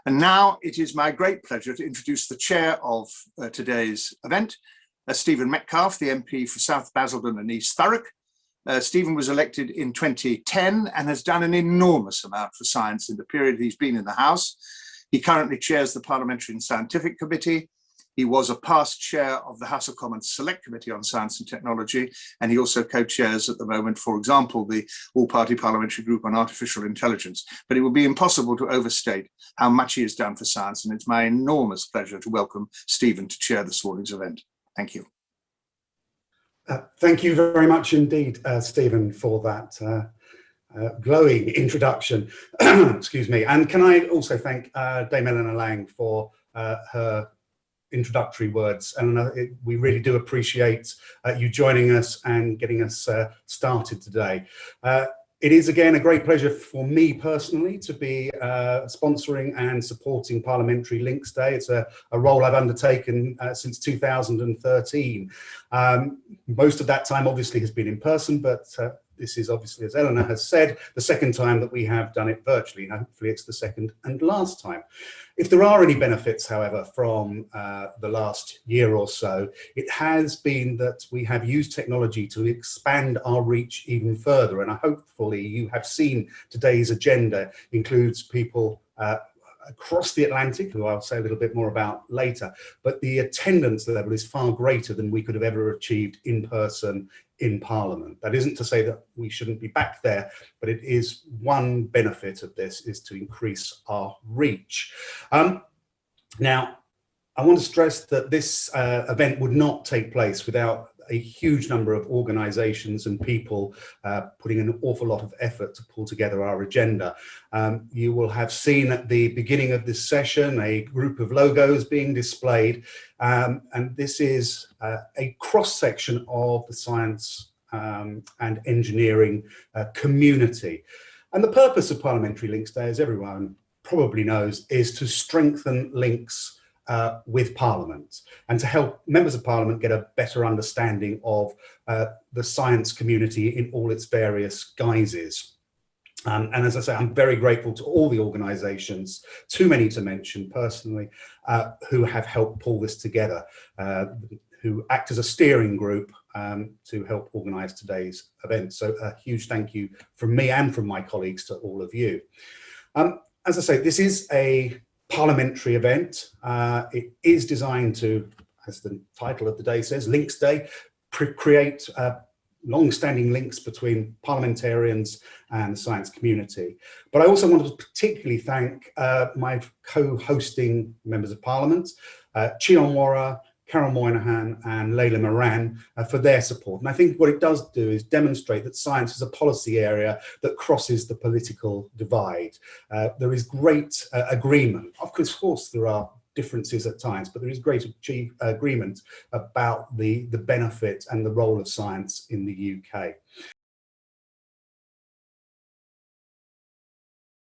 And now it is my great pleasure to introduce the chair of today's event, Stephen Metcalfe, the MP for South Basildon and East Thurrock. Stephen was elected in 2010 and has done an enormous amount for science in the period he's been in the House. He currently chairs the Parliamentary and Scientific Committee. He was a past chair of the House of Commons Select Committee on Science and Technology, and he also co-chairs at the moment, for example, the All-Party Parliamentary Group on Artificial Intelligence. But it would be impossible to overstate how much he has done for science, and it's my enormous pleasure to welcome Stephen to chair this morning's event. Thank you. Thank you very much indeed, Stephen, for that glowing introduction. Excuse me. And can I also thank Dame Eleanor Laing for her introductory words, and we really do appreciate you joining us and getting us started today. It is again a great pleasure for me personally to be sponsoring and supporting Parliamentary Links Day. It's a role I've undertaken since 2013. Most of that time obviously has been in person, but this is obviously, as Eleanor has said, the second time that we have done it virtually. Hopefully it's the second and last time. If there are any benefits, however, from the last year or so, it has been that we have used technology to expand our reach even further. And hopefully you have seen today's agenda includes people across the Atlantic, who I'll say a little bit more about later, but the attendance level is far greater than we could have ever achieved in person in Parliament. That isn't to say that we shouldn't be back there, but it is one benefit of this is to increase our reach. Now, I want to stress that this event would not take place without a huge number of organisations and people putting an awful lot of effort to pull together our agenda. You will have seen at the beginning of this session a group of logos being displayed, and this is a cross-section of the science and engineering community. And the purpose of Parliamentary Links Day, as everyone probably knows, is to strengthen links with Parliament and to help members of Parliament get a better understanding of the science community in all its various guises. And as I say, I'm very grateful to all the organisations, too many to mention personally, who have helped pull this together, who act as a steering group to help organise today's event. So a huge thank you from me and from my colleagues to all of you. As I say, this is a parliamentary event. It is designed to, as the title of the day says, Links Day, create long-standing links between parliamentarians and the science community. But I also want to particularly thank my co-hosting members of Parliament, Onwurah, Carol Moynihan and Leila Moran for their support. And I think what it does do is demonstrate that science is a policy area that crosses the political divide. There is great agreement. Of course, there are differences at times, but there is great agreement about the benefit and the role of science in the UK.